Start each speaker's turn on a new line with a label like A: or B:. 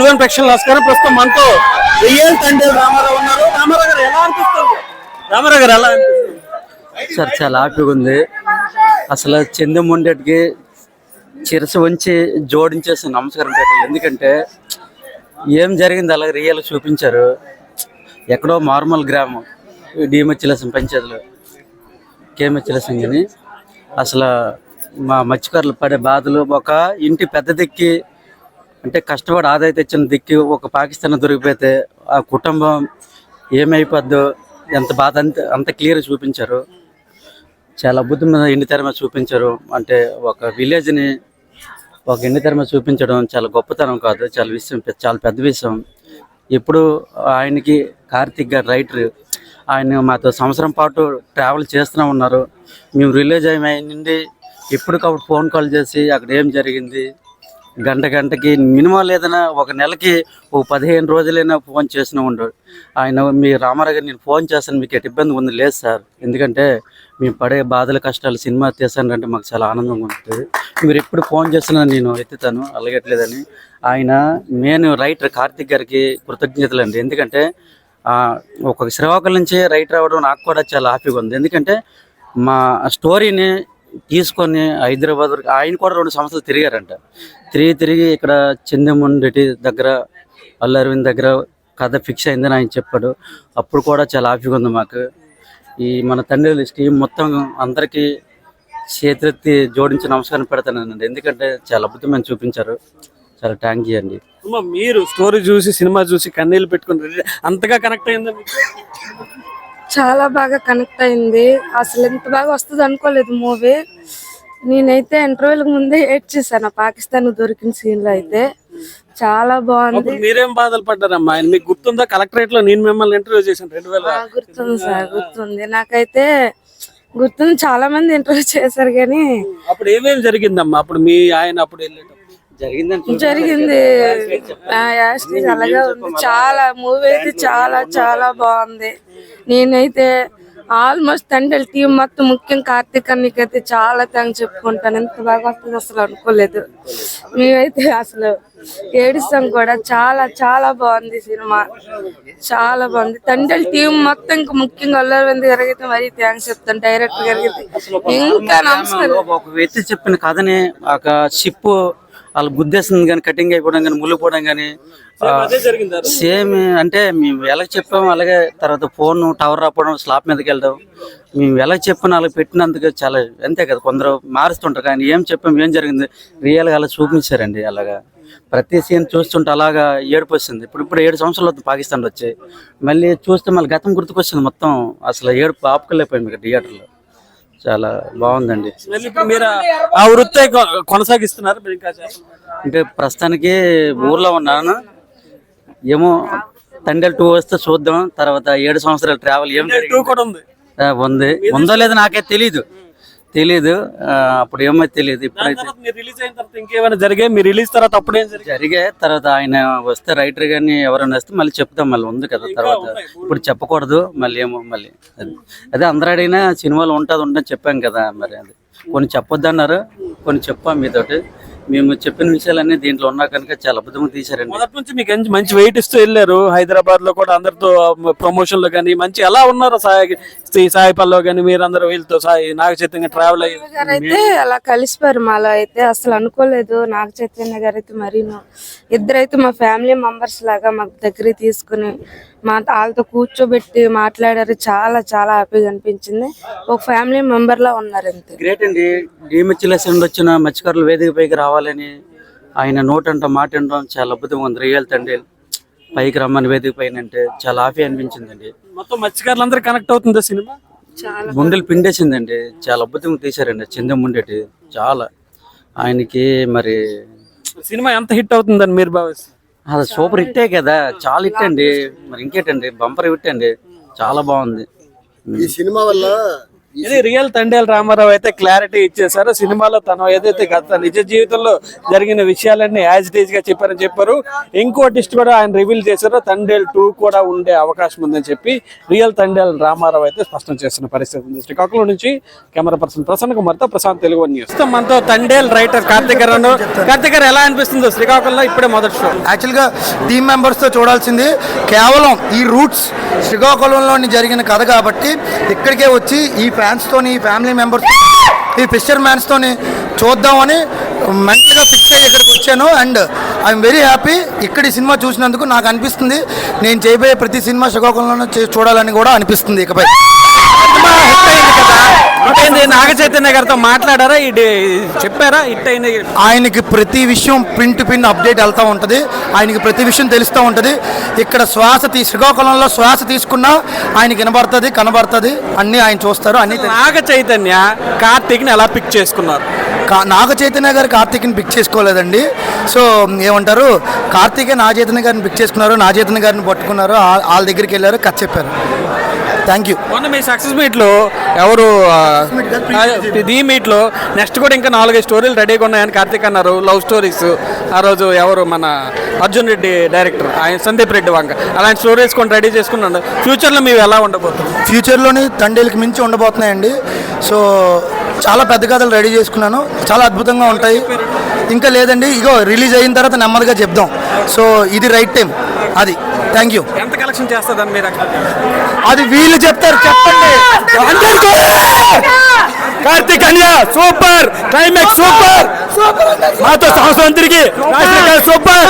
A: తెలుగు ప్రేక్షకులు నమస్కారం. ప్రస్తుతం మనతో రియల్ తండ్రి రామారావు ఉన్నారు. రామారావు గారు ఎలా అనిపిస్తుంది? రామారావు గారు ఎలా అనిపిస్తుంది
B: సార్? చాలా హ్యాపీగా ఉంది. అసలు చంద్రమోహన్రెడ్డికి చిరస వంచి జోడించేసి నమస్కారం పెట్టాలి. ఎందుకంటే ఏం జరిగింది అలాగే రియల్ చూపించారు. ఎక్కడో నార్మల్ గ్రామం డిమచ్చిలసం పంచాయతీలో కేమచ్చిలసం అని అసలు మా మత్స్యకారులు పడే బాధలు, ఒక ఇంటి పెద్ద దిక్కి అంటే కష్టపడి ఆదాయ తెచ్చిన దిక్కి ఒక పాకిస్తాన్ దొరికిపోతే ఆ కుటుంబం ఏమైపోద్దో ఎంత బాధ అంత క్లియర్గా చూపించారు. చాలా అద్భుతమైన ఎండి తెర మీద చూపించారు. అంటే ఒక విలేజ్ని ఒక ఎండి తెర మీద చూపించడం చాలా గొప్పతనం కాదు, చాలా విషయం, చాలా పెద్ద విషయం. ఇప్పుడు ఆయనకి కార్తిక్ గారు రైటర్, ఆయన మాతో సంవత్సరం పాటు ట్రావెల్ చేస్తూనే ఉన్నారు. మేము రిలీజ్ అయ్యింది ఎప్పటికప్పుడు ఫోన్ కాల్ చేసి అక్కడ ఏం జరిగింది గంటకి మినిమం లేదన్నా ఒక నెలకి ఓ 15 రోజులైనా ఫోన్ చేస్తూనే ఉండడు ఆయన. మీ రామారావు గారు నేను ఫోన్ చేస్తాను, మీకు ఎటు ఇబ్బంది ఉంది? లేదు సార్, ఎందుకంటే మేము పడే బాధల కష్టాలు సినిమా తీసానంటే మాకు చాలా ఆనందంగా ఉంటుంది. మీరు ఎప్పుడు ఫోన్ చేస్తున్నా నేను ఎత్తుతాను, అలాగట్లేదని. ఆయన మెయిన్ రైటర్ కార్తిక్ గారికి కృతజ్ఞతలు అండి. ఎందుకంటే ఒక శ్రీకాకుళం నుంచి రైటర్ అవ్వడం నాకు కూడా చాలా హ్యాపీగా ఉంది. ఎందుకంటే మా స్టోరీని తీసుకొని హైదరాబాద్ వరకు ఆయన కూడా 2 సంవత్సరాలు తిరిగారంట. తిరిగి ఇక్కడ చంద్రమోహన్రెడ్డి దగ్గర, అల్లు అరవింద్ దగ్గర కథ ఫిక్స్ అయిందని ఆయన చెప్పాడు. అప్పుడు కూడా చాలా హ్యాపీగా ఉంది మాకు. ఈ మన తండ్రి టీం మొత్తం అందరికీ చేతులెత్తి జోడించి నమస్కారం పెడతానండి. ఎందుకంటే చాలా అద్భుతమైన చూపించారు. చాలా థ్యాంక్ యూ అండి.
A: మీరు స్టోరీ చూసి సినిమా చూసి కన్నీళ్ళు పెట్టుకుని అంతగా కనెక్ట్ అయిందా?
C: చాలా బాగా కనెక్ట్ అయింది. అసలు ఎంత బాగా వస్తుంది అనుకోలేదు మూవీ. నేనైతే ఇంటర్వ్యూలకు ముందే ఏడ్చేసాను పాకిస్తాన్ దొరికిన సీన్ లో. అయితే చాలా బాగుంది.
A: మీరేం బాధలు పడ్డారమ్మా? మీకు గుర్తుందా కలెక్టరేట్ లో నేను మిమ్మల్ని ఇంటర్వ్యూ చేశాను 2000?
C: గుర్తుంది సార్, గుర్తుంది, నాకైతే గుర్తుంది. చాలా మంది ఇంటర్వ్యూ చేశారు కానీ
A: అప్పుడు ఏమేమి జరిగిందమ్మా? అప్పుడు మీ ఆయన అప్పుడు
C: జరిగింది అలాగే ఉంది. చాలా మూవీ అయితే చాలా చాలా బాగుంది. నేనైతే ఆల్మోస్ట్ తండ్రి టీం మొత్తం, ముఖ్యం కార్తీక్ అన్నకైతే చాలా థ్యాంక్స్ చెప్పుకుంటాను. ఎంత బాగా వస్తుంది అసలు అనుకోలేదు. మేమైతే అసలు ఏడుస్తాం కూడా. చాలా చాలా బాగుంది సినిమా, చాలా బాగుంది. తండ్రి టీం మొత్తం, ఇంకా ముఖ్యంగా అల్లు అరవింద్ గారికి అయితే మరీ థ్యాంక్స్ చెప్తాను. డైరెక్టర్ గారికి ఇంకా నమస్కారం.
B: ఒక వ్యక్తి చెప్పిన కథని ఒక షిప్ వాళ్ళు గుద్దేస్తుంది కానీ, కటింగ్ అయిపోవడం కానీ, ముళ్ళిపోవడం కానీ సేమ్. అంటే మేము ఎలా చెప్పాము అలాగే. తర్వాత ఫోన్ టవర్ రాకపోవడం, స్లాబ్ మీదకి వెళ్ళడం, మేము ఎలా చెప్పిన అలాగే పెట్టినందుకు చాలా అంతే కదా. కొందరు మారుస్తుంటారు కానీ ఏం చెప్పాము, ఏం జరిగింది రియల్గా అలా చూపించారండి. అలాగా ప్రతి సీన్ చూస్తుంటే అలాగా ఏడుపు వస్తుంది. ఇప్పుడు 7 సంవత్సరాలు అవుతుంది పాకిస్తాన్లో వచ్చి. మళ్ళీ చూస్తే మళ్ళీ గతం గుర్తుకొస్తుంది మొత్తం. అసలు ఏడుపు ఆపుకోలేకపోయింది ఇక్కడ థియేటర్లో. చాలా బాగుందండి.
A: మీరు ఆ వృత్తి కొనసాగిస్తున్నారు?
B: అంటే ప్రస్తుతానికి ఊర్లో ఉన్నాను. ఏమో తండ్రి 2 వస్తే చూద్దాం. తర్వాత 7 సంవత్సరాలు ట్రావెల్ ఏం ఉంది ఉందో లేదో నాకే తెలీదు. అప్పుడు ఏమో తెలియదు. ఇప్పుడైతే
A: ఇంకేమైనా జరిగాయి? మీరు రిలీజ్ తర్వాత అప్పుడు ఏం
B: జరిగాయి? తర్వాత ఆయన వస్తే రైటర్ గాని ఎవరైనా వస్తే మళ్ళీ చెప్తాం. మళ్ళీ ఉంది కదా, తర్వాత ఇప్పుడు చెప్పకూడదు. మళ్ళీ ఏమో మళ్ళీ అదే అందరూ అడిగినా సినిమాలు ఉంటుందని చెప్పాం కదా. మరి అది కొన్ని చెప్పొద్దు అన్నారు, కొన్ని చెప్పాం మీతోటి. మేము చెప్పిన విషయాలన్నీ దీంట్లో ఉన్నా కనుక చాలా అద్భుతంగా తీశారండి.
A: మొదటి నుంచి మీకు మంచి వెయిట్ ఇస్తూ వెళ్ళారు. హైదరాబాద్ లో కూడా అందరితో ప్రమోషన్ లో కానీ మంచి ఎలా ఉన్నారు? సాయి పల్లో కానీ మీరందరూ వీళ్ళతో నాగ చైతన్య ట్రావెల్
C: అయితే అలా కలిసిపోయారు. మాలో అయితే అసలు అనుకోలేదు. నాగ చైతన్య గారు అయితే మరి ఇద్దరైతే మా ఫ్యామిలీ మెంబర్స్ లాగా మాకు దగ్గర తీసుకుని వాళ్ళతో కూర్చోబెట్టి మాట్లాడారు. చాలా చాలా హ్యాపీగా అనిపించింది. ఒక ఫ్యామిలీ మెంబర్ లా ఉన్నారు. అంతే
B: గ్రేట్ అండి. డిమచ్చిలేషన్ వచ్చిన మత్స్యకారులు వేదిక పైకి రావాలని ఆయన నోటంట మాట అనడం చాలా అద్భుతంగా ఉంది. రియల్ తండ్రి పైకి రమ్మని వేదిక పైన అంటే చాలా హ్యాపీ అనిపించిందండి.
A: మొత్తం మత్స్యకారులందరూ కనెక్ట్ అవుతుంది సినిమా.
B: గుండెలు పిండేసిందండి. చాలా అద్భుతంగా తీశారండి చంద్రమోహన్రెడ్డి. చాలా ఆయనకి మరి
A: సినిమా ఎంత హిట్ అవుతుందని మీరు భావిస్తారు?
B: అది సూపర్ హిట్టే కదా, చాలా హిట్ అండి. మరి ఇంకేటండి, బంపర్ హిట్ అండి. చాలా బాగుంది.
D: ఈ సినిమా వల్ల
A: ఇది రియల్ తండేల్ రామారావు అయితే క్లారిటీ ఇచ్చేసారు. సినిమాలో తను ఏదైతే గత నిజ జీవితంలో జరిగిన విషయాలన్నీ యాజ్ ఇట్ ఈజ్ గా చెప్పారు. ఇంకో టిస్ట్ కూడా ఆయన రివీల్ చేశారు. తండేల్ 2 కూడా ఉండే అవకాశం ఉందని చెప్పి రియల్ తండేల్ రామారావు అయితే స్పష్టం చేస్తున్న పరిస్థితి ఉంది. శ్రీకాకుళం నుంచి కెమెరా పర్సన్ ప్రసన్న కుమార్తో ప్రశాంత్, తెలుగు న్యూస్. మనతో తండేల్ రైటర్ కార్తిక్ గారు ఎలా అనిపిస్తుందో శ్రీకాకుళంలో ఇప్పుడే మొదటి షో.
D: యాక్చువల్గా టీమ్ మెంబర్స్తో చూడాల్సింది కేవలం ఈ రూట్స్ శ్రీకాకుళంలోని జరిగిన కథ కాబట్టి ఇక్కడికే వచ్చి ఈ ఫ్యాన్స్తోని ఈ ఫ్యామిలీ మెంబర్స్ ఈ ఫిషర్ మ్యాన్స్తోని చూద్దామని మెంటల్గా ఫిక్స్ అయ్యి ఇక్కడికి వచ్చాను. అండ్ ఐఎమ్ వెరీ హ్యాపీ ఇక్కడ ఈ సినిమా చూసినందుకు. నాకు అనిపిస్తుంది నేను చేయబోయే ప్రతి సినిమా శ్రీకాకుళంలో చూడాలని కూడా అనిపిస్తుంది. ఇకపై
A: నాగ చైతన్య గారితో మాట్లాడారా, చెప్పారా హిట్ అయింది?
D: ఆయనకి ప్రతి విషయం పిన్ టు పిన్ అప్డేట్ వెళ్తూ ఉంటుంది. ఆయనకి ప్రతి విషయం తెలుస్తూ ఉంటుంది. ఇక్కడ శ్రీకాకుళంలో శ్వాస తీసుకున్నా ఆయనకి వినబడుతుంది, కనబడుతుంది, అన్నీ ఆయన చూస్తారు. అన్ని
A: నాగ చైతన్య కార్తీక్ని ఎలా పిక్ చేసుకున్నారు?
D: నాగ చైతన్య గారు కార్తీక్ని పిక్ చేసుకోలేదండి. సో ఏమంటారు, కార్తీకే నాగ చైతన్య గారిని పిక్ చేసుకున్నారు, నాగ చైతన్య గారిని పట్టుకున్నారు, వాళ్ళ దగ్గరికి వెళ్ళారు, కథ చెప్పారు. Thank you.
A: మొన్న మీ సక్సెస్ మీట్లో ఎవరు ఈ మీట్లో నెక్స్ట్ కూడా ఇంకా 4-5 స్టోరీలు రెడీగా ఉన్నాయని కార్తీక్ అన్నారు. లవ్ స్టోరీస్ ఆ రోజు ఎవరు మన అర్జున్ రెడ్డి డైరెక్టర్, ఆయన సందీప్ రెడ్డి వంక అలాంటి స్టోరీస్ కొన్ని రెడీ చేసుకున్నాను. ఫ్యూచర్లో మీరు ఎలా ఉండబోతుంది?
D: ఫ్యూచర్లోని తండేలకి మించి ఉండబోతున్నాయండి. సో చాలా పెద్ద కథలు రెడీ చేసుకున్నాను, చాలా అద్భుతంగా ఉంటాయి. ఇంకా లేదండి, ఇగో రిలీజ్ అయిన తర్వాత నెమ్మదిగా చెప్దాం. సో ఇది రైట్ టైం. అది థ్యాంక్ యూ.
A: ఎంత కలెక్షన్ చేస్తుందని మీరు
D: అది వీళ్ళు చెప్తారు, చెప్పండి.
A: కార్తీక్ అన్య సూపర్, క్లైమాక్స్ సూపర్, మాతో సంవత్సరం తిరిగి సూపర్.